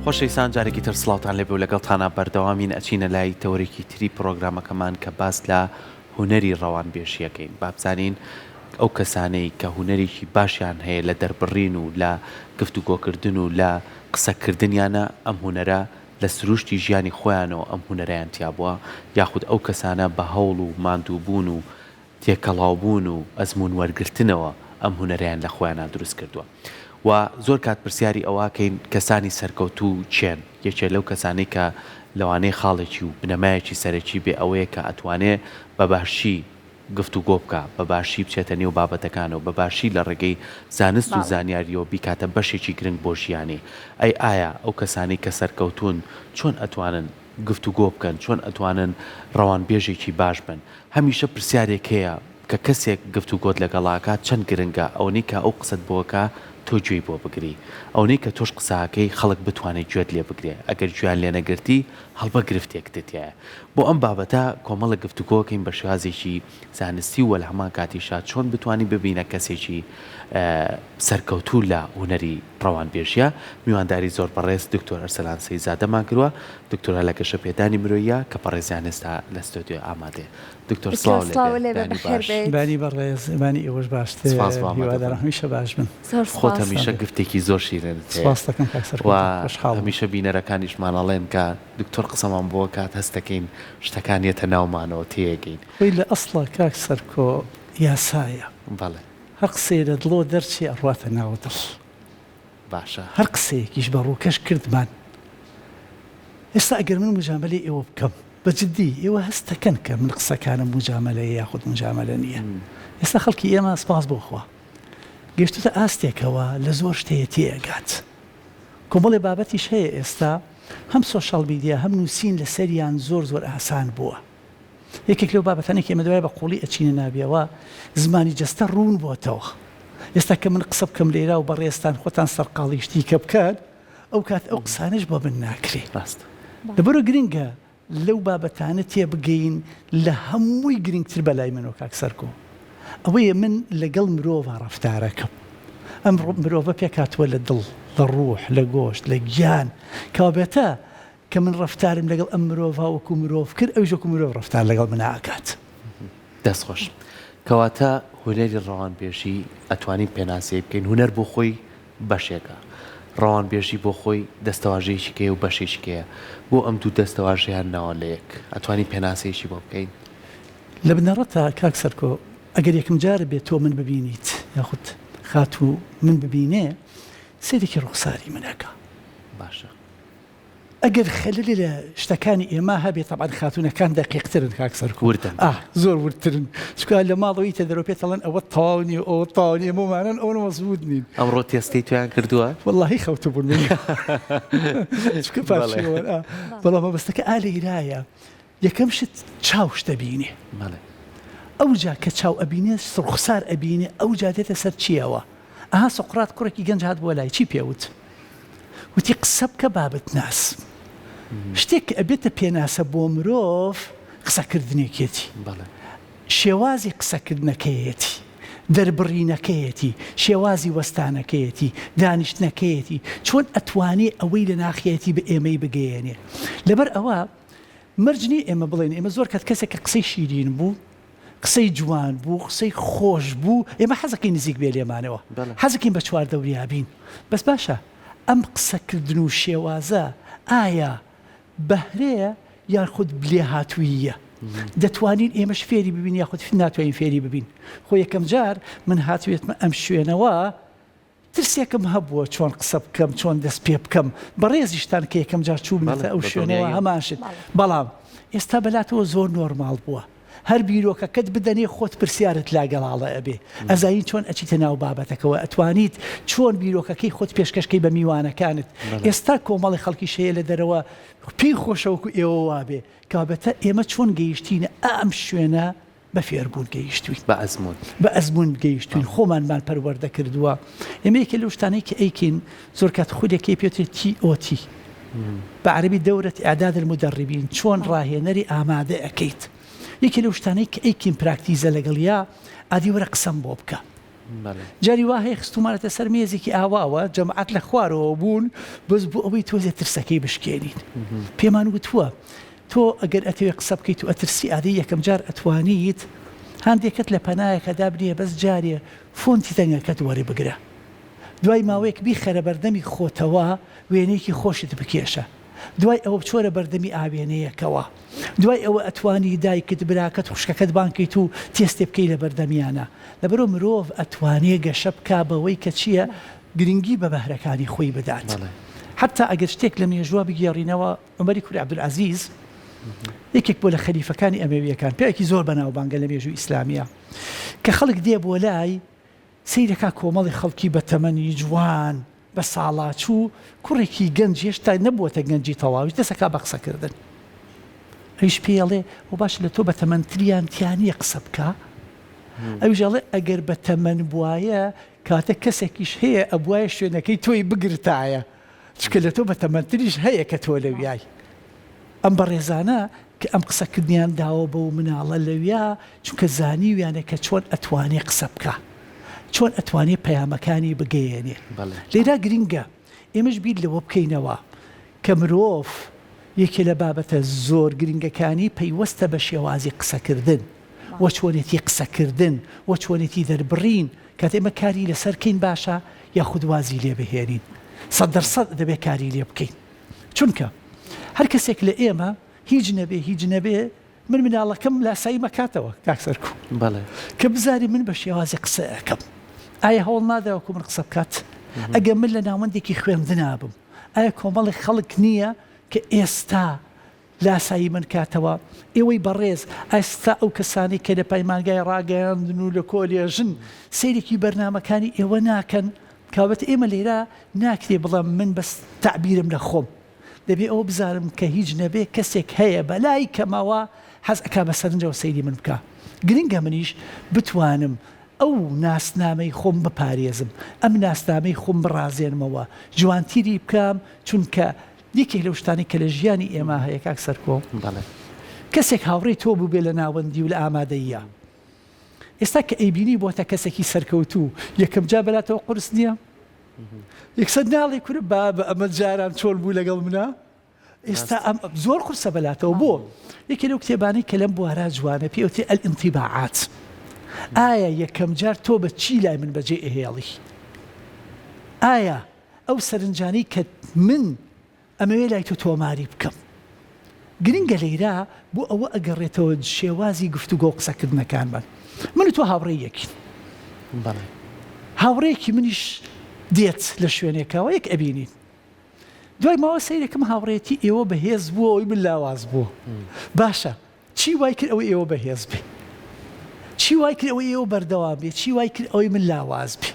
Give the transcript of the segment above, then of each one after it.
خۆشەویستان جارێکی تر سڵاوتان لێبێ و لەگەڵتانە بەردەوامین ئەچینە لای تەورێکی تری پرۆگرامەکەمان کە باس لە هونەری ڕەوانبێژیەکەین. بابزانین ئەو کەسانەی کە هونەرێکی باشیان هەیە لە دەربڕین و لە گفتوگۆکردن و لە قسەکردنیانە ئەم هونەرە لە سروشتی ژیانی خۆیانەوە ئەم هونەرەیان تیا بووە، یاخود ئەو کەسانە بە هەوڵ و ماندووبوون و تێکەڵاوبوون و ئەزمون وەرگرتنەوە ئەم هونەرەیان لە خۆیانە دروست کردووە. و زۆر کات پرسیاری ئەوواکەین کەسانی سەرکەوتوو چێن. یەکێ لەو کەسانی کە لەوانەیە خاڵێکی و بنەمایەکی سەرەکی بێ ئەوەیە کە ئەتوانێت بە باشی گفتوگۆ بکە، بە باشی بچێتە نێو بابەتەکانەوە، بە باشی لە ڕێگەی زانست و زانیاریەوە بیکاتە بەشێکی گرنگ بۆ ژیانی. ئایا ئەو کەسانی کە سەرکەوتون چۆن ئەتوانن گفتوگۆ بکەن، چۆن ئەتوانن ڕەوانبێژێکی باش بن؟ هەمیشە پرسیارێک هەیە کە کەسێک گفتوگۆت لەگەڵاکات چەند گرنگە ئەوەی کە ئەو قسەت بۆکە تۆ گوێی بۆ بگری، ئەوەی کە تۆش قساکەی خەڵک بتوانێت گوێت لێ بگرێ. ئەگەر گویان لێ نەگرتی هەڵبە گرفتێکتایە. بۆ ئەم بابەتە کۆمەڵە گفتوگۆکەین بە شێوازێکی زانستی و لە هەمان کاتیشا چۆن بتوانی ببینە کەسێکی سەرکەوتوو لە هونەری ڕەوانبێژیە. میوانداری زۆر بەڕێز دکتۆر ئەرسەلان سەیزادەمان کردووە، دکتۆرە لە گەشەپێدانی مرۆییە کە پەڕێزیان ئێستا لە ستۆدیۆ ئامادێ. دکتۆر سڵاو لێبێ. بانی بەڕێز، بانی ئێوەش باشتر، هیوادارم هەمیشە باش بن. خۆت هەمیشە گفتێکی زۆر شیرین هەمیشە بینەرەکانیشمانەڵێن کە دکتۆر قسەمان بۆ کات هەستەکەین شتەکانیەتە ناومانەوە تێگەین. خۆی لە ئەسڵە کاک سەرکۆ یاسایە. بەڵێ هەر قسەی لە دڵۆ دەرچی ئەڕواتە ناوە دڵ. باشە هەر قسەیەکیش بە ڕووکەش کردمان. ئێستا ئەگەر من مجاملەی ئێوە بکەم بەجددی ئێوە هەستەکەن کە من قسەکانم مجاملەیە یاخود مجاملە نییە. ئێستا خەڵکی ئێمە سپاس بۆخوا گەشتوتە ئاستێکەوە لە زۆر شتەیە تێگات. کۆمەڵێ بابەتیش هەیە ئێستا هەم سۆشال میدیا هەم نووسین لە سەریان زۆر ئاسان بووە. یەکێک لەو بابەتانێکی ئێمە دوای بە قوڵی ئەچینە نابیەوە زمانی جەستە ڕوون بۆتەوە. ئێستا کە من قسە بکەم لێرا و بەڕێستان خۆتان سەرقاڵی شتی کە بکات ئەو کات ئەو قسانش بۆ من ناکرێ. لەبەرۆ گرنگە لەو بابەتانە تێبگەین لە هەمووی گرنگتر بەلای منەوە کاک سەرکۆ. ئەوەیە من لەگەڵ مرۆڤ ڕەفتارەکەم. ئەم مرۆڤە پێکاتوە لە دڵ، لە ڕوح، لە گۆشت، لە گیان کابێتە کە من ڕەفتارم لەگەڵ ئەم مرۆڤ وەکو مرۆڤ کرد ئەویش وەکو مرۆڤ ڕەفتار لەگەڵ من ئاکات. دەستخۆش. کەواتە هونەری ڕەوانبێژی ئەتوانین پێناسیی بکەین. هونەر بۆ خۆی بەشێکە، ڕەوانبێژی بۆ خۆی دەستەواژەیەکی کەیە و بەشێشکەیە. بۆ ئەم دوو دەستەواژەیان ناوە لە یەک ئەتوانین پێناسەیەکی بۆ بکەین. لە بنەڕەتە کاک سەرکۆ ئەگەر یەکم جارە بێت تۆ من ببینیت یاخود خاتو من ببینێ سێرێکی ڕوخساری منەکە. باشە. ئەگەر خەللی لە شتەکانی ئێمە هەبێت تەبعەن خاتونەکان دەقیقترن کاک سەرکۆ، زۆر ورترن. چکە لە ماڵەوەی تە دەرۆ پێتەڵەن ئەوە تاونی ئەوە تاونی ئەمەمانن ئەوە مەزبوط نین. ئەمڕۆ تێستەی تویان کردووە؟ وەڵڵاهی خەوتە بوون چکە پاشەوە بەڵام مەبەستەکە ئالەیرایە. یەکەم شت چاوش دەبینێ. ئەو جا کە چاو ئەبینێ ڕوخسار ئەبینێ ئەو جا دێتە سەر چیەوە. ئەها سۆقرات کوڕێکی گەنج هات بۆ لای چی پێوت؟ وتی قسە بکە بابت ناس. شتێک ئەبێتە پێناسە بۆ مرۆڤ قسەکردنێکێتی، شێوازی قسەکردنەکەیەتی، دەربڕینەکەیەتی، شێوازی وەستانەکەیەتی، دانیشتنەکەیەتی، چۆن ئەتوانێ ئەوەی لە ناخیەتی بە ئێمەی بگەیەنێ. لەبەر ئەوە مەرجنی ئێمە بڵێن ئێمە زۆر کات کەسێک کە قسەی شیرین بوو، قسەی جوان بوو، قسەی خۆش بوو، ئێمە حەزەکەی نزیک بێ لێمانەوە، حەزەکەین بە چواردەوریابین. بەس باشە ئەم قسەکردن و شێوازە ئایا بەهرەیە یان خود بلێ هاتوویە؟ دەتوانین ئێمەش فێری ببین یاخود ناتوانین فێری ببین. خۆ یەکەم جار من هاتوێتمە ئەم شوێنەوە ترسێکم هەبووە چۆن قسە بکەم، چۆن دەست پێ بکەم، بەڕێزیشتان کە یەکەم جار چوومەتە ئەو شوێنەوە هەماشت. بەڵام ئێستا بەلاتەوە زۆر نۆرماڵ بووە. هەر بیرۆکەکەت بدەنێ خۆت پرسیارت لاگەڵاڵە ئەبێ. ئەزایی چۆن ئەچیتە ناو بابەتەکەەوە، ئەتوانیت چۆن بیرۆکەکەی خۆت پێشکەشکەی بە میوانەکانت. ئێستا کۆمەڵی خەڵکی شەیە لە دەرەوە پێی خۆشەوەکو ئێوە وابێ کابەتە ئێمە چۆن گەیشتینە ئەم شوێنە بە فێربوون گەیشتوین، بە ئەزمون گەیشتوین، خۆمانمان پەروەردە کردووە. ئێمە یەکێ لەو شتانەی کە ئەیکین زۆر کات خودێکی پێوترێت TOT بە عەرەبی دەورەت ئیعداد المدربین، چۆن ڕاهێنەری ئامادە ئەکەیت. یەکێ لەو شتانەی کە ئەیکین پراکتیزە لەگەڵیا ئادی وەرە قسەم بۆ بکە. جاری وا هەیە خستومانەتە سەر مێزێکی ئاواوە جەماعەت لە خوارەوە بوون بەس بۆ ئەوەی تۆزێ ترسەکەی بشکێنین پێمان وتووە تۆ ئەگەر ئەتەوێ قسە بکەیت و ئەترسی ئادەی یەکەم جار ئەتوانیت هەندێکت لە پەنایەکە دابنیە بەس جارێ فۆنتی تەنگەکەت وەرە بگرە دوای ماوەیەک بیخەرە بەردەمی خۆتەوە وێنەیەکی خۆشت بکێشە دوای ئەوە بچۆرە بەردەمی ئاوێنەیەکەوە دوای ئەوە ئەتوانی دایکت براکەت خوشکەکەت بانکەیت و تێستێ بکەی لە بەردەمیانە لەبەرۆ مرۆڤ ئەتوانێ گەشە بکا بەوەی کە چییە گرنگی بە بەهرەکانی خۆی بدات حتا ئەگەر شتێک لە مێژووە بگێڕینەوە عومەری کوڕی عەبدولعەزیز یەکێک بۆ لە خەلیفەکانی ئەمەویەکان پیاوێکی زۆر بەناوبانگە لە مێژووی ئیسلامیە کە خەڵک دێ بۆ لای سەیرەکە کۆمەڵی خەڵکی بە تەمەنی جوان بە ساڵاچوو کوڕێکی گەنج هێشتا نەبووەتە گەنجی تەواوی دەسەکا بە قسەکردن ئەویش پێڵێ و باش لە تۆ بە تەمەنتریان تیانیە قسە بکە ئەویژەڵێ ئەگەر بە تەمەن بواە کاتە کەسێکیش هەیە ئەبوایە شوێنەکەی تۆی بگرتایە چکە لە تۆ بە تەمەنتریش هەیە کە تۆ لەویای ئەم بەڕێزانە کە ئەم قسەکردنیان داوە بە و مناڵە لەویا چونکە زانیویانە کە چۆن ئەتوانێ قسە بکە چۆن ئەتوانێ پەیامەکانی بگەیەنێ لێرا گرینگە ئێمەش بیر لەوە بکەینەوە کە مرۆڤ یەکێ لە بابەتە زۆر گرنگەکانی پەیوەستە بە شێوازی قسەکردن وە چۆنێتی قسەکردن وە چۆنێتی دەربڕین کات ئێمە کاری لەسەرکەین باشە یاخود وازی لێ بهێنین 100% دەبێت کاری لێ بکەین چونکە هەر کەسێک لە ئێمە هیچ نەبێ من مناڵەکەم لاسایی مەکاتەوە کاکسەرکو کە بزاری من بە شێوازی قسە ئەەکەم ئایا هەوڵ ناداوەکو من قسە بکات ئەگەر من لە ناوەندێکی خوێندنابم ئایا کۆمەڵی خەڵک نییە کە ئێستا لاسایی من کاتەوە ئێوەی بەڕێز ئێستا ئەو کەسانی کە لە پەیمانگای ڕاگەیاندن و لە کۆلێژن سەیرێکی بەرنامەکانی ئێوە ناکەن کابەت ئێمە لێرە ناکرێ بڵێم من بەس تعبیرم لە خۆم دەبێ ئەو بزارم کە هیچ نەبێ کەسێک هەیە بەلای کەمەوە حەز ئەکا بە سەرنجەوە سەیری من بکە گرنگە منیش بتوانم ئەو ناسنامەی خۆم بپارێزم ئەم ناسنامەی خۆم بڕازێنمەوە جوانتیری بکەم چونکە یەکێک لەو شتانی کە لە ژیانی ئێمە هەیە کاکسەرکۆ کەسێک هاوڕێی تۆ بوو بێ لە ناوەندی و لە ئامادەیە ئێستا کە ئەیبینی بۆتە کەسێکی سەرکەوتوو یەکەم جا بەلاتەوە قورس نییە یەکسەر ناڵی کورە با بە ئەمە جاران چۆن بوو لەگەڵ منە ئێستا ئەم زۆر قورسە بەلاتەوە بۆ یەکێ لەو کتێبانەی کە لەم بوارە جوانە پێوتێ ئەلئینتیباعات ئایا یەکەم جار تۆ بە چی لای من بەجێ ئەهێڵی ئایا ئەو سەرنجانەی کە من ئەمەوێ لای تۆ تۆماری بکەم گرنگە لەیرا بۆ ئەوە ئەگەڕێتەوە شێوازی گفتوگۆ قسەکردنەکانمان من و تۆ هاوڕێیەکین هاوڕێیەکی منیش دێت لە شوێنێکەوە یەک ئەبینین دوای ماوە سەیرێکم هاوڕێتی ئێوە بەهێز بووە ئەوی من لاواز بووە باشە چی وای کرد ئەوەی ئێوە بەهێز بێ چی وای کرد ئەوەی ئێوە بەردەوام بێ چی وای کرد ئەوەی من لاواز بێ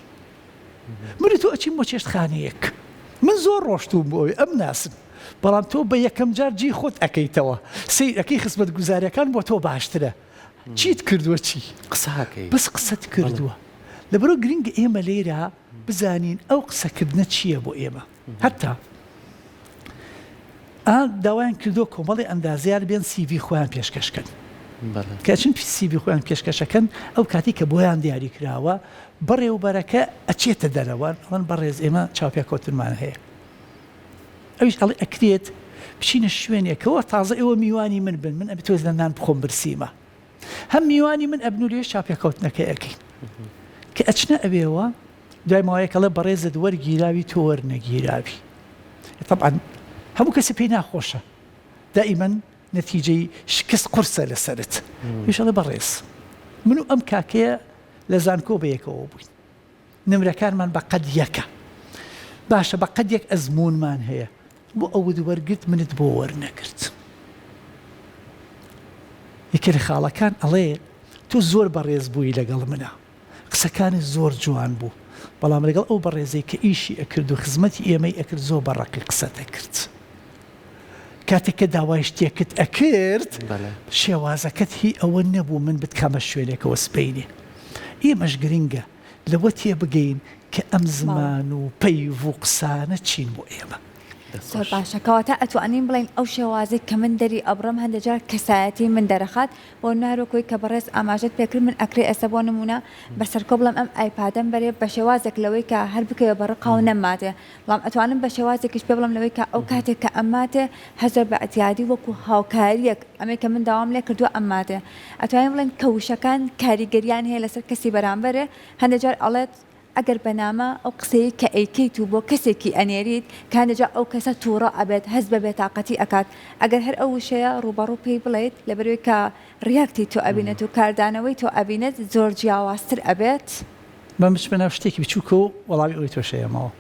من تۆ ئەچین بۆ چێشتخانەیەک من زۆر ڕۆشتوم بۆ ئەوی ئەم ناسم بەڵام تۆ بە یەکەم جار جی خۆت ئەەکەیتەوە سەیرەکەی خزمەت گوزاریەکان بۆ تۆ باشترە چیت کردووە چی قسەکەی بەس قسەت کردووە لەبەرۆ گرنگە ئێمە لێرە بزانین ئەو قسەکردنە چییە بۆ ئێمە هەتا داوایان کردو کۆمەڵی ئەندازیار بێن سیڤی خۆیان پێشکەشکەن کەچن سیڤی خۆیان پێشکەشەکەن ئەو کاتی کە بۆیان دیاری کراوە بەڕێوبەرەکە ئەچێتە دەرەوە ئەڵەن بەڕێز ئێمە چاوپێکۆترمان هەیە ئەویش ئەڵێ ئەکرێت بچینە شوێنێکەوە تازە ئێوە میوانی من بن من ئەبێ تۆ زەندان بخۆم برسیمە هەم میوانی من ئەبن و لێش چاوپێکەوتنەکە ئەەکەین کە ئەچنە ئەوێەوە دوای ماوەیەکەڵە بەڕێزت وەرگیراوی تۆ وەرنەگیراوی طبعا هەموو کەسی پێی ناخۆشە دائیمەن نەتیجەی شکست قورسە لەسەرت ویشەڵێ بەڕێز من و ئەم کاکەیە لە زانکۆ بەیەکەوە بووین نمرەکانمان بە قەد یەکە باشە بە قەد یەک ئەزمونمان هەیە بۆ ئەوت وەرگرت منت بۆ وەرنەگرت یەکێ لە خاڵەکان ئەڵێ تۆ زۆر بەڕێز بووی لەگەڵ منە قسەکانی زۆر جوان بوو بەڵام لەگەڵ ئەو بەڕێزەی کە ئیشی ئەکرد و خزمەتی ئێمەی ئەکرد زۆر بەڕەقی قسەت ئەکرد کاتێک کە داوای شتێکت ئەکرد شێوازەکەت هی ئەوە نەبوو من بتکەمە شوێنێکەوە سپەینێ ئێمەش گرنگە لەوە تێبگەین کە ئەم زمان و پەیو و قسانە چین بۆ ئێمە زۆر باشە کەواتە ئەتوانین بڵین ئەو شێوازەی کە من دەری ئەبڕم هەندێک جار کەسایەتی من دەرەخات بۆ ناروکۆی کە بەڕێز ئاماژەت پێکرد من ئەکرێ ئێستا بۆ نمونە بەسەرکۆ بڵم ئەم ئایپادەم بەرێ بە شێوازێک لەوەی کە هەر بکەوێ بەڕقا و نەماتێ بەڵام ئەتوانم بە شێوازێکیش پێ بڵم لەوەی کە ئەو کاتێک کە ئەماتێ هەزار بە ئەتیادی وەکو هاوکاریەک ئەمەی کە من داوام لێ کردووە ئەماتێ ئەتوانین بڵێن کەوشەکان کاریگەریان هەیە لەسەر کەسی بەرامبەرێ هەندێک جار ئەڵێت ئەگەر بەنامە ئەو قسەی کە ئەیکەیت و بۆ کەسێکی ئەنێریت کانەجا ئەو کەسە تووڕە ئەبێت هەست بە بێتاقەتی ئەکات ئەگەر هەر ئەو وشەیە ڕوبەڕوو پێی بڵێیت لەبەرەوەی کە ڕیاکتی تۆ ئەبینێت و کاردانەوەی تۆ ئەبینێت زۆر جیاوازتر ئەبێت بەمش بەناو شتێکی بچووکە و وەڵامی ئەوی تۆشەیەمەوە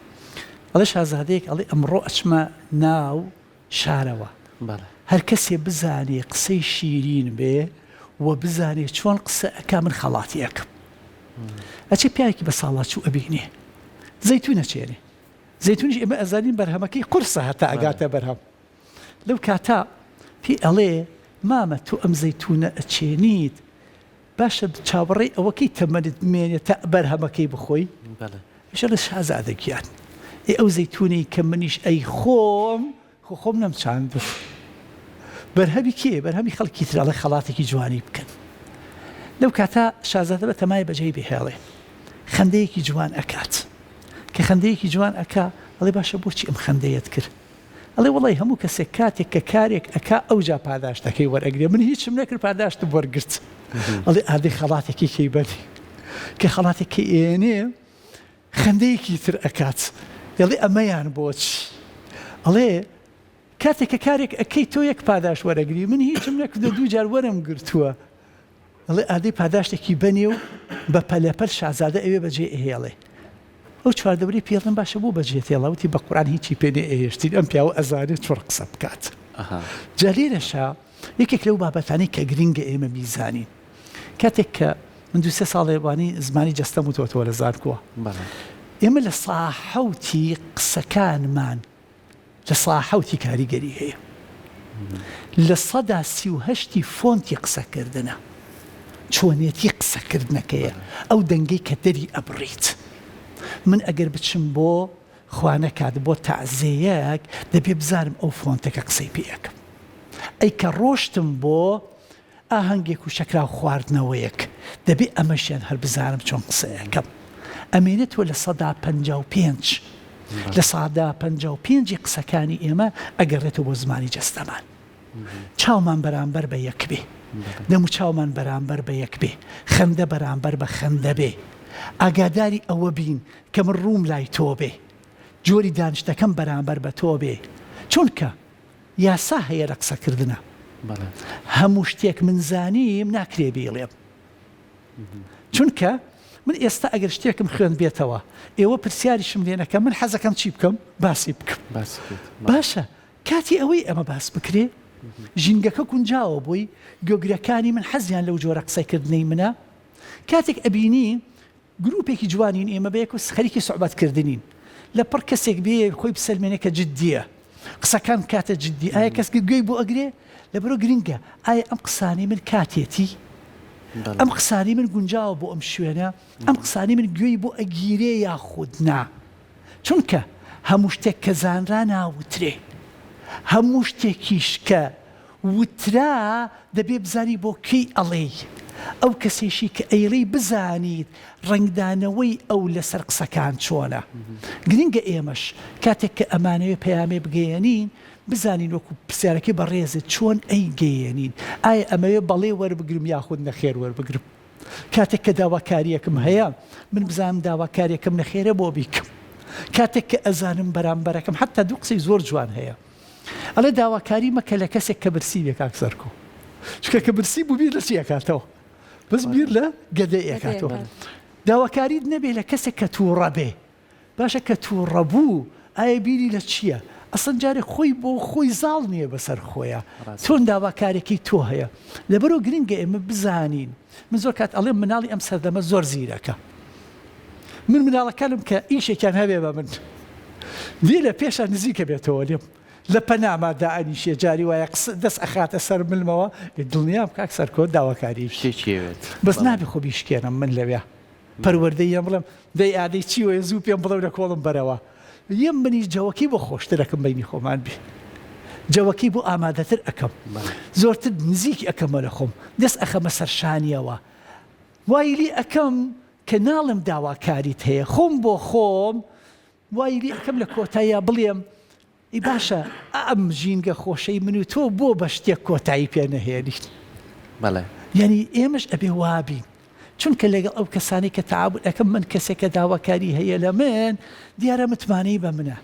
ئەڵێ شازادەیەک ئەڵێ ئەمڕۆ ئەچمە ناو شارەوە هەر کەسێ بزانێ قسەی شیرین بێ و بزانێ چۆن قسە ئەکا من خەڵاتی ئەکەم ئەچێ پیاوێکی بە ساڵات چوو ئەبینێ زەیتون ئەچێنێ زەیتونیش ئێمە ئەزانین بەرهەمەکەی قورسە هەتا ئەگاتە بەرهەم لەو کاتا پێی ئەڵێ مامە تۆ ئەم زەیتونە ئەچێنیت باشە چاوەڕێی ئەوەکەی تەمەنت مێنێت تا بەرهەمەکەی بخۆی ئێشە لە شازادەگیان ئەو زەیتونی کە منیش ئەی خۆم نەمچاندو بەرهەمی کێ بەرهەمی خەڵکی تر ئەڵێ خەڵاتێکی جوانی بکەن لەو کاتا شازادە بە تەمای بەجێی بهێڵێ خەندەیەکی جوان ئەکات کە خەندەیەکی جوان ئەکا ئەڵێ باشە بۆچی ئەم خەندەیەت کرد ئەڵێ وەڵی هەموو کەسێک کاتێک کە کارێک ئەکا ئەوجا پاداشتەکەی وەرەگرێ من هیچم نەکرد پاداشتم وەرگرت ئەڵێ ئادەی خەڵاتێکی کەی بەنی کە خەڵاتێکی ئێنێ خەندەیەکی تر ئەکات دەڵێ ئەمەیان بۆچی ئەڵێ کاتێک کە کارێک ئەکەی تۆ یەک پاداش وەرەگری من هیچم نەکردە دوو جار وەرم گرتووە ئەڵێ ئادەی پاداشتێکی بەنێ و بە پەلەپەر شازادە ئەوێ بەجێ ئەهێڵێ ئەو چواردەوری پێڵم باشە بوو بەجێت هێڵاوتی بە قورآن هیچی پێنێ ئێشتین ئەم پیاوە ئەزانێت چۆن قسە بکات جالێرەشا یەکێک لەو بابەتانەی کە گرنگە ئێمە بیزانین کاتێک کە من 2 ساڵێوانی زمانی جەستەم و تۆتەوە لە زانکۆوە ئێمە لە ساحەوتی قسەکانمان لە ساحەوتی کاریگەری هەیە لە 138 فۆنتی قسەکردنە چۆنێتی قسەکردنەکەیە ئەو دەنگەی کە دەری ئەبڕیت من ئەگەر بچم بۆ خوانەکات بۆ تەعزیەیەک دەبێ بزانم ئەو فۆنتەکە قسەی پێیەکەم ئەی کە ڕۆشتم بۆ ئاهەنگێک و شەکرا و خواردنەوەیەک دەبێ ئەمەشیان هەر بزانم چۆن قسەیەکەم ئەمێنێتوە لە 155 لە 155 قسەکانی ئێمە ئەگەڕێتەوە بۆ زمانی جەستەمان چاومان بەرامبەر بە یەک بێ دەم و چاومان بەرامبەر بە یەک بێ خەندە بەرامبەر بە خەندە بێ ئاگاداری ئەوە بین کە من ڕووم لای تۆ بێ جۆری دانیشتەکەم بەرامبەر بە تۆ بێ چونکە یاسا هەیە لە قسەکردنە هەموو شتێک من زانیم ناکرێ بێڵێم چونکە من ئێستا ئەگەر شتێکم خوێن بێتەوە ئێوە پرسیاریشم لێنەکە من حەزەکەم چی بکەم باسی بکەم باشە کاتی ئەوەی ئەمە باس بکرێ ژینگەکە گونجاوە بووی گۆگرەکانی من حەزیان لەو جۆرە قسەکردنەی منە کاتێک ئەبینی گروپێکی جوانین ئێمە بەیەک و خەریکی سوحبەتکردنین لە پڕ کەسێک بێ خۆی بسەلمێنێکە جددیە قسەکان کاتە جددی ئایا کەس گوێی بۆ ئەگرێ لەبەرۆ گرنگە ئایا ئەم قسانی من کاتێتی ئەم قسانی من گونجاوە بۆ ئەم شوێنە ئەم قسانی من گوێی بۆ ئەگیرێ یاخود نا چونکە هەموو شتێک کە زانرا ناوترێ هەموو شتێکیش کە وترا دەبێ بزانی بۆ کەی ئەڵێ ئەو کەسێشی کە ئەیڵەی بزانیت ڕنگدانەوەی ئەو لەسەر قسەکان چۆنە گرنگە ئێمەش کاتێک کە ئەمانەوێ پەیامێ بگەیەنین بزانین وەکو پرسیارەکەی بەڕێزت چۆن ئەی گەیەنین ئایا ئەمەوێ بەڵێ وەربگرم یاخود نەخێر وەربگرم کاتێک کە داواکاریەکم هەیە من بزانم داواکاریەکەم نەخێرە بۆ بیکەم کاتێک کە ئەزانم بەرامبەرەکەم حتا دوو قسەی زۆر جوان هەیە ئەڵێ داواکاری مەکە لە کەسێک کە برسی بێ کاکسەرکۆ چکە کە برسی بوو بیر لە چی ئەکاتەوە بەس بیر لە گەدەی ئەکاتەوە داواکاریت نەبێ لە کەسێک کە تووڕە بێ باشە کە تووڕە بوو ئایا بیری لە چییە ئەسڵ جارێ خۆی بۆ خۆی زاڵ نییە بەسەر خۆیە چۆن داواکارێکی تۆ هەیە لەبەرەوە گرنگە ئێمە بزانین من زۆر کات ئەڵێم مناڵی ئەم سەردەمە زۆر زیرەکە من مناڵەکانم کە ئیشێکیان هەبێ بە من دی لە پێشان نزیکە بێتەوە لێم لە پەنامادا ئەنیشێ جاری وایە دەست ئەخاتە سەر ملمەوە دڵنیام کاک سەرکۆ داواکاری شتێکێوێت بەس نابێ خۆ بیشکێنم من لەوێ پەروەردەی بڵم دەی ئادەی چی وە زوو پێم بڵەو لە کۆڵم بەرەوە یم منی جەوەکی بۆ خۆشترەکەم بینی خۆمان بێ جەوەکی بۆ ئامادەتر ئەەکەم زۆرتر نزیکی ئەەکەمە لە خۆم دەست ئەخەمە سەرشانیەوە وایلی ئەەکەم کە ناڵم داواکاریت هەیە خۆم بۆ خۆم وایلی ئەەکەم لە کۆتاییە بڵێم ئی باشە ئەم ژینگە خۆشەی من و تۆ بۆ بە شتێک کۆتایی پێ نەهێنیت یعنی ئێمەش ئەبێ وابین چونکە لەگەڵ ئەو کەسانی کە تعامل ئەەکەم من کەسێکە داواکاری هەیە لە من دیارە متمانەی بە منە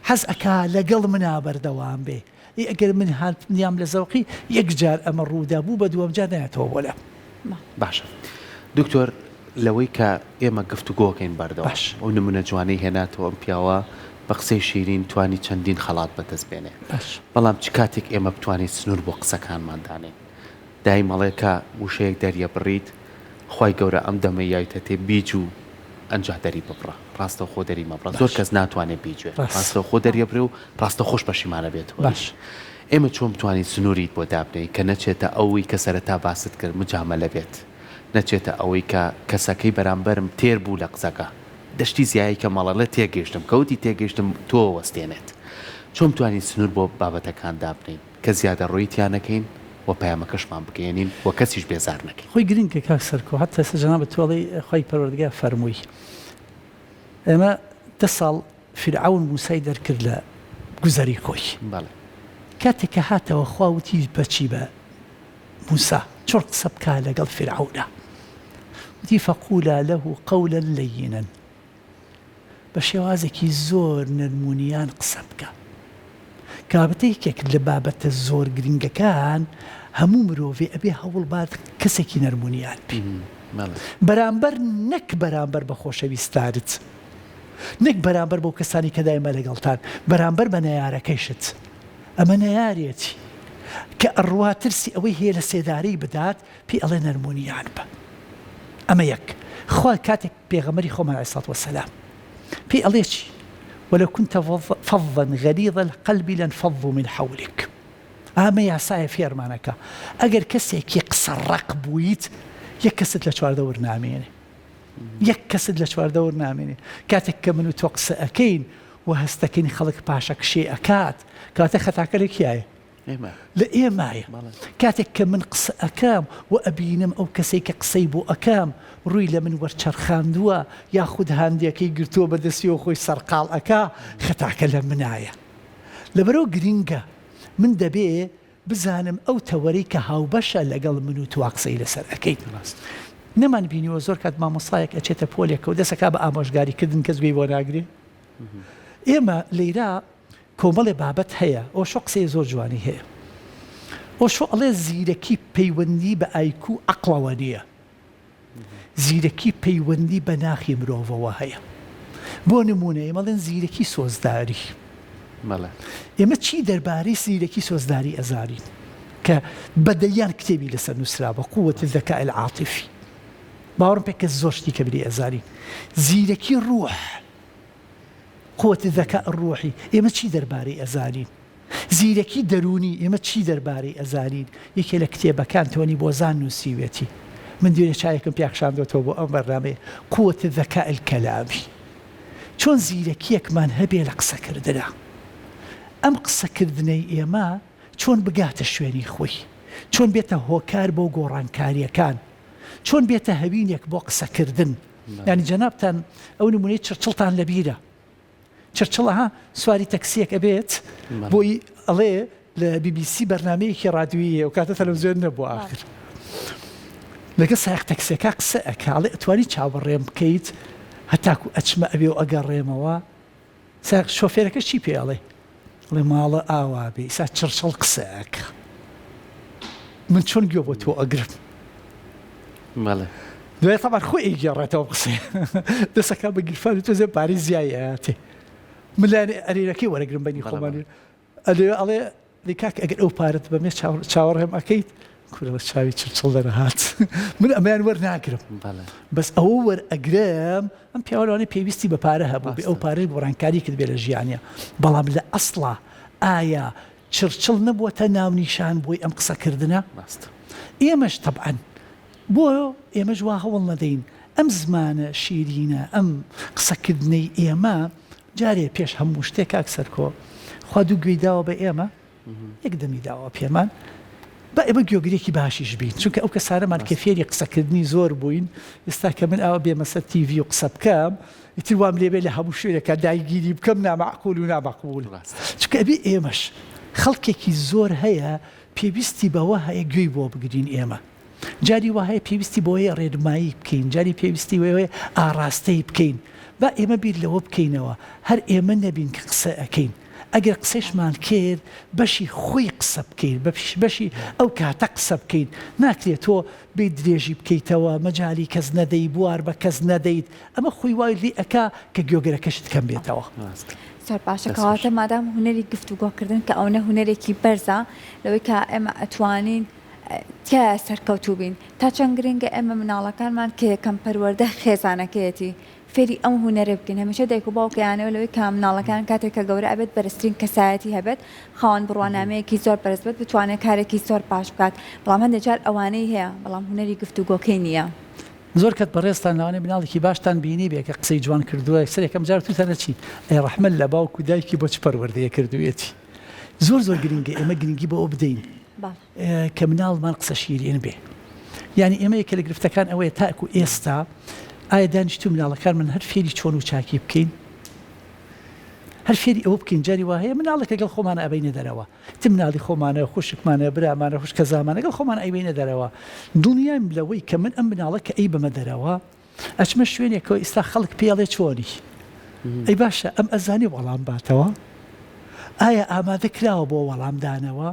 حەز ئەکا لەگەڵ منا بەردەوام بێ ئەگەر من هاتنیام لە زەوقی یەک جار ئەمە ڕوودا بوو بە دووەم جار نایەتەوە بۆ لە باشە دکتۆر لەوەی کە ئێمە گفتوگۆکەین بەردەوام باش ئەو نمونە جوانەی هێناتەوە ئەم پیاوە بە قسەی شیرین توانی چەندین خەڵات بەدەست بێنێ بەڵام چ کاتێک ئێمە بتوانین سنوور بۆ قسەکانماندانێن دای مەڵێکە وشەیەک دەریە بڕیت خی گەورە ئەم دەمە یایتە تێ بیج و ئەنج دەری ببڕە ڕاستە خۆ دەری مەبڕە زۆر کەس ناتوانێت بیجوێ ڕاستە خۆ دەریەبرێ و ڕاستە خۆش پەشیمانە بێت باش ئێمە چۆن بتوانین سنووریت بۆ دابنەی کە نەچێتە ئەوەی کە سەرەتا باست کرد مجامەلە بێت نەچێتە ئەوەی کە کەسەکەی بەرامبەرم تێر بوو لە قسەکە دەشتی زیایی کە مەڵەڵە تێگەیشتم کەوتی تێگەیشتم تۆ وەستێنێت چۆن توانین سنوور بۆ بابەتەکان دابنین کە زیادە ڕۆیتیان نەکەین و پەیامەکەشمان بگەێنین و کەسیش بێزار نەکەین خۆی گرنگکە کاک سەرکۆ هەتا سەجەناب تۆڵی خۆی پەروەردگار فەرمووی ئێمە 10 ساڵ فرعون موسای دەرکرد لە گوزەری خۆی کاتێک کە هاتەوە خواوتی بەچی بە موسا چۆن قسە بکا لەگەڵ فرعونە وتی فەقولا له قولا لەینا بە شێوازێکی زۆر نەرمونیان قسە بکە کابتەیەکێک لە بابەتە زۆر گرنگەکان هەموو مرۆڤێ ئەبێ هەوڵ بات کەسێکی نەرمونیان بی بەرامبەر نەک بەرامبەر بە خۆشەویستارت نەک بەرامبەر بۆ کەسانی کە دایمە لەگەڵتان بەرامبەر بە نەیارەکەیشت ئەمە نەیارێتی کە ئەڕوا ترسی ئەوەی هەیە لە سێدارەی بدات پێی ئەڵێ نەرمونیان بە ئەمە یەک خوا کاتێک پێغەمبەری خۆمان عەلەیهی سەڵاتو وەسەلام پێی ئەڵێ چی ولو كنت فظا غليظ القلب لانفضوا من حولك ئامە یاسایە فێرمانەکە ئەگەر کەسێکی قسەڕەق بوویت یەک کەست لە چواردە وەرنامێنێ یەک کەست لە چواردە وەرنامێنێ کاتێک کە من و تۆ قسە ئەەکەین و هەستەکەین خەڵک پاشە کشێ ئەکات کاتە خەتاکە لێکیایە لە ئێمایە کاتێک کە من قسە ئەەکەم و ئەبینم ئەو کەسێک کە قسەی بۆ ئەەکەم ڕووی لە من وەرچەرخاندووە یاخود هەندێکی گرتووە بەدەستی و خۆی سەرقاڵ ئەکا خەتاکە لە منایە لەبەرەوە گرینگە من دەبێ بزانم ئەو تەوەرەی کە هاوبەشە لەگەڵ من و توا قسەی لەسەر ئەەکەین نەمان بینیوە زۆر کات مامۆسایەک ئەچێتە پۆلێکە و دەسەکا بە ئامۆژگاریکردن کەس گوێی بۆ ناگرێ ئێمە لەیرا کۆمەڵێ بابەت هەیە ئەو شۆ قسەی زۆر جوانی هەیە ئەو شۆ ئەڵێ زیرەکی پەیوەندی بە ئایکو عەقڵەوە نییە زیرەکی پەیوەندی بە ناخی مرۆڤەوە هەیە بۆ نمونە ئێمەڵێن زیرەکی سۆزداری ئێمە چی دەربارەی زیرەکی سۆزداری ئەزارین کە بەدەیان کتێبی لەسەر نووسرابە قووەتی الذەکاء العاطفی باوەڕم پێ کە زۆر شتی کە بری ئەزارین زیرەکی ڕوح قووەتی الذەکاء الڕوحی ئێمە چی دەربارەی ئەزارین زیرەکی دەرونی ئێمە چی دەربارەی ئەزارین یەکێ لە کتێبەکان تۆنی بۆزان نووسیوێتی من دوێنێ چایەکم پیاخشاندۆتەوە بۆ ئەم بەرنامەیە قووەتی الذەکاء الکەلامی چۆن زیرەکیەکمان هەبێ لە قسەکردنە ئەم قسەکردنەی ئێمە چۆن بگاتە شوێنی خۆی چۆن بێتە هۆکار بۆ گۆڕانکاریەکان چۆن بێتە هەوینێک بۆ قسەکردن یعنی جەنابتان ئەو نمونەی چرچڵتان لە بیرە چرچڵەها سواری تەکسیەک ئەبێت بۆی ئەڵێ لە BBC بەرنامەیەکی ڕادیۆییە و کاتە تەلەڤیزیۆن نەبوو ئاخر لەگە سایق تەکسیەکە قسە ئەکاڵێ ئەتوانی چاوەڕێم بکەیت هەتاکو ئەچمە ئەبێ و ئەگەڕێمەوە سایق شۆفێرەکە چی پێ ئەڵێ ئەڵێ ماڵە ئاوا بێ ئیسا چرچڵ قسە ئەکە من چۆن گوێ بۆ تۆ ئەگرم دوای تەبار خۆی ئیگەڕێتەوە قسێ دەسەکە بە گیرفانی تۆ زێ پارەی زیای ئااتێ من لایەنێ ئەرێرەکەی وەرەگرم بەنی خۆمان ئەڵێ کاک ئەگەر ئەو پارەت بەمێ چاوەڕێم ئەەکەیت کورە لە چاوی چرچڵ دەرەهات من ئەمەیان وەرناگرم بەس ئەوە وەرئەگرم ئەم پیاوەوانەی پێویستی بە پارە هەبوو بێ ئەو پارەی گۆڕانکاری کرد بێ لە ژیانە بەڵام لە ئەسڵا ئایا چرچڵ نەبووەتە ناونیشان بۆی ئەم قسەکردنە ئێمەش تەبعەن بۆ ئێمەش وا هەوڵ نەدەین ئەم زمانە شیرینە ئەم قسەکردنەی ئێمە جارێ پێش هەموو شتێک کاکسەرکۆ خوا دوو گوێی داوە بە ئێمە یەک دەمی داوە پێمان بە ئێمە گوێگرێکی باشیش بین چونکە ئەو کەسانەمان کە فێری قسەکردنی زۆر بووین ئێستا کە من ئەوە بێمە سەر تیڤی و قسە بکەم ئیتر وام لێبێ لە هەموو شوێنێکە دایگیری بکەم نامەعقول و نامەقبول چونکە ئەبێ ئێمەش خەڵکێکی زۆر هەیە پێویستی بەوە هەیە گوێی بۆ بگرین ئێمە جاری وهەیە پێویستی بۆیە ڕێنمایی بکەین جاری پێویستی وێ ئاراستەی بکەین با ئێمە بیر لەوە بکەینەوە هەر ئێمە نەبین کە قسە ئەەکەین ئەگەر قسەشمان کرد بەشی خۆی قسە بکەین بەشی ئەو کاتە قسە بکەین ناکرێت تۆ بێ درێژی بکەیتەوە مەجای کەس نەدەی بوار بە کەس نەدەیت ئەمە خۆی وای لێ ئەکا کە گوێگرەکەشت کەم بێتەوە زۆر باشە کەواتە مادام هوەری گفتوگۆکردن کە ئەوە هوەرێکی بەرزە لەوەی کە ئێمە ئەتوانین تیا سەرکەوتوو بین تا چەند گرنگە ئێمە مناڵەکانمان کە یەکەم پەروەردە خێزانەکەیەتی فێری ئەم هوەرە بکەین هەمیشە دایک و باوکیانەوە لەوەی کە مناڵەکان کاتێک کە گەورە ئەبێت بەرزترین کەسایەتی هەبێت خاوەن بڕوانامەیەکی زۆر بەرز بێت بتوانێت کارێکی زۆر باش بکات بەڵام هەندێک جار ئەوانەی هەیە بەڵام هوەری گفتوگۆکەی نییە زۆر کەت بەڕێستان لەوانێ مناڵێکی باشتان بینی بێ کە قسەی جوان کردووە سەرێکم جار توتەنە چی ئەی ڕەحمەت لە باوک و دایکی بۆ چ پەروەردەیە کردوێتی زۆر گرنگە ئێمە گرنگی بۆ ئەو بدەین کە مناڵمان قسە شیرین بێ یعنی ئێمە یەکە لە گرفتەکان ئەوەیە تاکو ئێستا ئایا دانیشتوو مناڵەکان من هەر فێری چۆن و چاکی بکەین هەر فێری ئەوە بکەین جاری وهەیە مناڵێک لەگەڵ خۆمانە ئەبینە دەرەوە تی مناڵی خۆمانە خوشکمانە برامانە خوش کەزامانە لەگەڵ خۆمان ئەبینە دەرەوە دنیایم لەوەی کە من ئەم مناڵە کە ئەی بەمە دەرەوە ئەچمە شوێنێکەوە ئێستا خەڵک پێڵێ چۆنی ئەی باشە ئەم ئەزانی وەڵام باتەوە ئایا ئامادە کراوە بۆ وەڵامدانەوە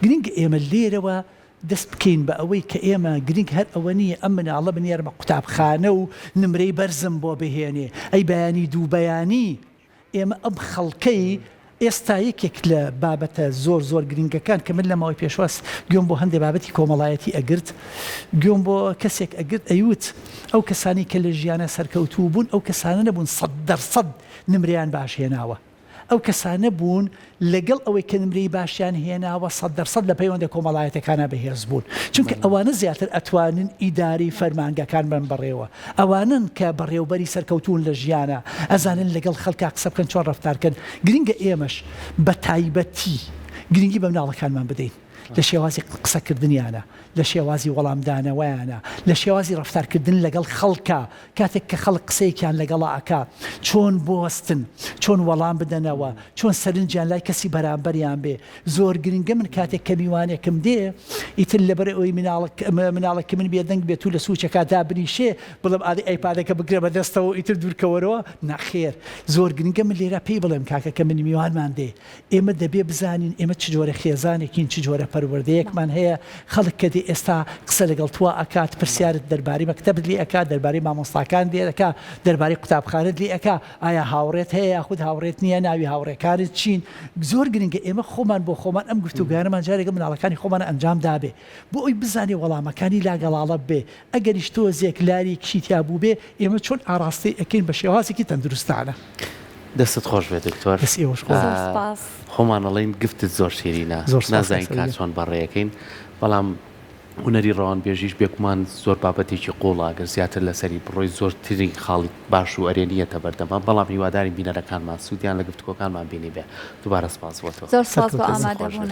گرنگ ئێمە لێرەوە دەست بکەین بە ئەوەی کە ئێمە گرنگ هەر ئەوە نییە ئەم مناڵە بنێرمە قوتابخانە و نمرەی بەرزم بۆ بهێنێ ئەی بەیانی دوو بەیانی ئێمە ئەم خەڵکەی ئێستا یەکێک لە بابەتە زۆر گرنگەکان کە من لەمەوەی پێشواز گوێم بۆ هەندێک بابەتی کۆمەڵایەتی ئەگرت گوێم بۆ کەسێک ئەگرت ئەیوت ئەو کەسانی کە لە ژیانە سەرکەوتوو بوون ئەو کەسانە نەبوون 100% نمریان باش هێناوە ئەو کەسانە بوون لەگەڵ ئەوەی کە نمرەی باشیان هێناوە 100% لە پەیوەندە کۆمەڵایەتەکانە بەهێز بوون چونکە ئەوانە زیاتر ئەتوانن ئیداری فەرمانگەکان بن بڕێوە ئەوانن کە بەڕێوبەری سەرکەوتون لە ژیانە ئەزانن لەگەڵ خەڵکا قسە بکەن چۆن ڕەفتارکەن گرنگە ئێمەش بە تایبەتی گرنگی بە مناڵەکانمان بدەین لە شێوازی قسەکردنیانە لە شێوازی وەڵامدانەوەیانە لە شێوازی ڕەفتارکردن لەگەڵ خەڵکە کاتێک کە خەڵک قسەیەکیان لەگەڵا ئەکا چۆن بۆستن چۆن وەڵام بدەنەوە چۆن سەرنجیان لای کەسی بەرامبەریان بێ زۆر گرنگە من کاتێک کە میوانێکم دێ ئیتر لەبەر ئەوەی مناڵێکی من بێدەنگ بێت و لە سوچەکە دابنیشێ بڵم ئادی ئەیپادەکە بگرێ بەدەستەوە ئیتر دوورکەوەرەوە ناخێر زۆر گرنگە من لێرە پێی بڵێم کاکە کە من میوانمان دێ ئێمە دەبێ بزانین ئێمە چ جۆرە خێزانێکین چ جۆرە پەروەردەیەکمان هەیە خەڵک کە ئێستا قسە لەگەڵ تووە ئەکات پرسیارت دەربارەی مەکتەبت لێ ئەکات دەربارەی مامۆستاکان لێ ئەکا دەربارەی قوتابخانەت لێ ئەکا ئایا هاوڕێت هەیە یاخود هاوڕێت نییە ناوی هاوڕێکارت چین زۆر گرنگە ئێمە خۆمان بۆ خۆمان ئەم گفتوگانەمان جارێک مناڵەکانی خۆمانە ئەنجام دابێ بۆ ئەوی بزانێ وەڵامەکانی لاگەڵاڵە بێ ئەگەریش تۆ زێک لاری کشیتیا بوو بێ ئێمە چۆن ئاراستی ئەکەین بە شێوازێکی تەندروستانە دەستت خۆش بێت دکتۆر خۆمان ئەڵێن گفتت زۆر شیرینە نازانین کار چۆن بەڕێیەکەین بەڵام هوەری ڕەوانبێژیش بێکمان زۆر بابەتێکی قوڵاگەر زیاتر لەسەری بڕۆی زۆرتری خاڵی باش و ئەرێنیەتە بەردەمان بەڵام هیواداری بینەرەکانمان سوودیان لە گفتگۆکانمان بینی بێ دووبارە سپاس بۆ تۆ زۆر سپاس بۆ ئامادەبوون